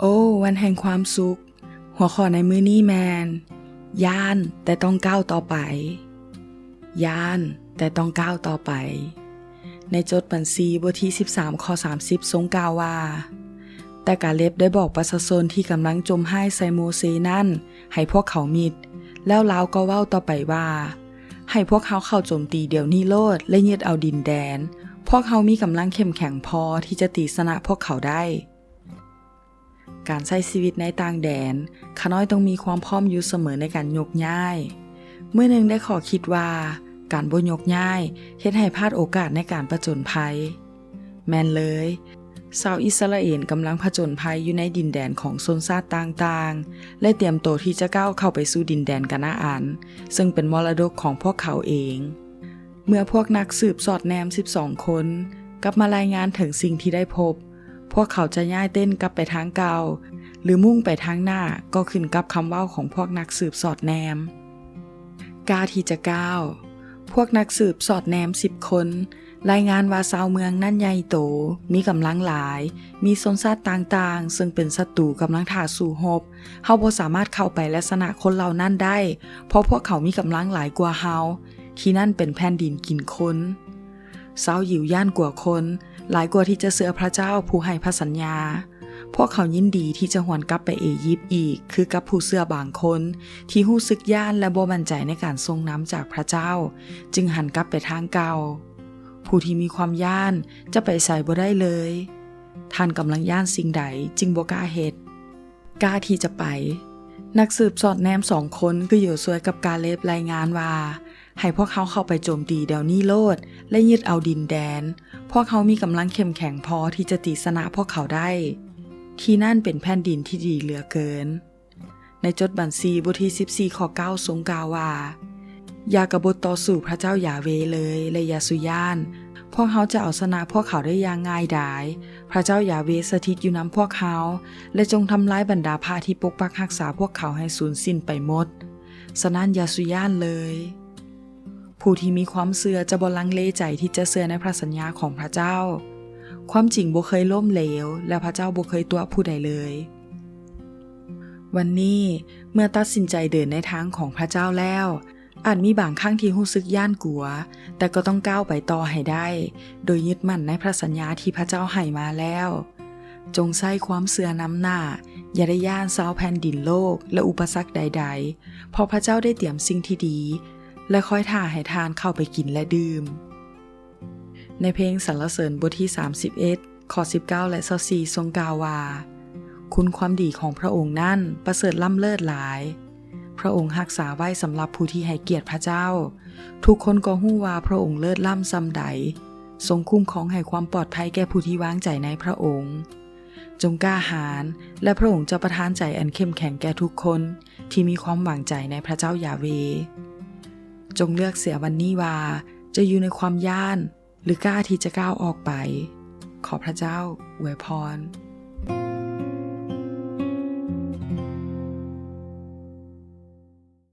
โอ้วันแห่งความสุขหัวข้อในมื้อนี้แมนย่านแต่ต้องก้าวต่อไปย่านแต่ต้องก้าวต่อไปในจดบัญชีบทที่13ข้อ30ทรงกล่าวว่าแต่กาเลบได้บอกประชาชนที่กำลังจมให้ใส่โมเสนั่นให้พวกเขามิดแล้วลาวก็เว้าต่อไปว่าให้พวกเขาเข้าโจมตีเดี๋ยวนี้โลดและยึดเอาดินแดนพวกเขามีกำลังเข้มแข็งพอที่จะตีชนะพวกเขาได้การใช้ชีวิตในต่างแดนข้าน้อยต้องมีความพร้อมอยู่เสมอในการยกย้ายเมื่อหนึ่งได้ขอคิดว่าการบ่ยกย้ายเฮ็ดให้พลาดโอกาสในการผจญภัยแม่นเลยชาวอิสราเอลกำลังผจญภัยอยู่ในดินแดนของชนชาติต่างๆและเตรียมตัวที่จะก้าวเข้าไปสู่ดินแดนกานาอันซึ่งเป็นมรดกของพวกเขาเองเมื่อพวกนักสืบสอดแนม12คนกลับมารายงานถึงสิ่งที่ได้พบพวกเขาจะย้ายเต้นกลับไปทางเก่าหรือมุ่งไปทางหน้าก็ขึ้นกับคำเว้าของพวกนักสืบสอดแนมกาที่จะก้าวพวกนักสืบสอดแนม10คนรายงานว่าชาวเมืองนั่นใหญ่โตมีกำลังหลายมีชนชาติต่างๆซึ่งเป็นศัตรูกำลังท่าสู้รบเฮาบ่สามารถเข้าไปและชนะคนเหล่านั้นได้เพราะพวกเขามีกำลังหลายกว่าเฮาที่นั่นเป็นแผ่นดินกินคนชาวยิวย่านกว่าคนหลายกว่าที่จะเชื่อพระเจ้าผู้ให้พระสัญญาพวกเขายินดีที่จะหวนกลับไปอียิปต์อีกคือกับผู้เชื่อบางคนที่รู้สึกย่านและบ่มั่นใจในการทรงนำจากพระเจ้าจึงหันกลับไปทางเก่าผู้ที่มีความย่านจะไปใส่บ่ได้เลยท่านกำลังย่านสิ่งใดจึงบ่กล้าเฮ็ดกล้าที่จะไปนักสืบสอดแนม2คนคือโยซัวกับกาเลบรายงานว่าให้พวกเขาเข้าไปโจมตีเดี๋ยวนี้โลดและยึดเอาดินแดนพวกเขามีกำลังเข้มแข็งพอที่จะตีชนะพวกเขาได้ที่นั่นเป็นแผ่นดินที่ดีเหลือเกินในจดบัญชีบทที่14ข้อ9ทรงกล่าวว่าอย่ากบฏต่อสู้พระเจ้าหยาเวเลยและอย่าสุย่านพวกเขาจะเอาชนะพวกเขาได้อย่างง่ายดายพระเจ้าหยาเวสถิตอยู่นำพวกเขาและจงทำลายบรรดาพาที่ปกปักรักษาพวกเขาให้สูญสิ้นไปหมดฉะนั้นอย่าสุย่านเลยผู้ที่มีความเชื่อจะบ่ลังเลใจที่จะเชื่อในพระสัญญาของพระเจ้าความจริงบ่เคยล้มเหลวและพระเจ้าบ่เคยตัวผู้ใดเลยวันนี้เมื่อตัดสินใจเดินในทางของพระเจ้าแล้วอาจมีบางครั้งที่รู้สึกย่านกลัวแต่ก็ต้องก้าวไปต่อให้ได้โดยยึดมั่นในพระสัญญาที่พระเจ้าให้มาแล้วจงใช้ความเชื่อนำหน้าอย่าได้ย่านชาวแผ่นดินโลกและอุปสรรคใดๆเพราะพระเจ้าได้เตรียมสิ่งที่ดีและคอยท่าให้ทานเข้าไปกินและดื่มในเพลงสรรเสริญบทที่31ข้อ19และ24ทรงกล่าวว่าคุณความดีของพระองค์นั้นประเสริฐล้ำเลิศหลายพระองค์รักษาไว้สำหรับผู้ที่ให้เกียรติพระเจ้าทุกคนก็ฮู้ว่าพระองค์เลิศล้ำส่ำใดทรงคุ้มครองให้ความปลอดภัยแก่ผู้ที่วางใจในพระองค์จงกล้าหาญและพระองค์จะประทานใจอันเข้มแข็งแก่ทุกคนที่มีความหวังใจในพระเจ้ายาเวจงเลือกเสียวันนี้ว่าจะอยู่ในความย่านหรือกล้าที่จะก้าวออกไปขอพระเจ้าอวยพร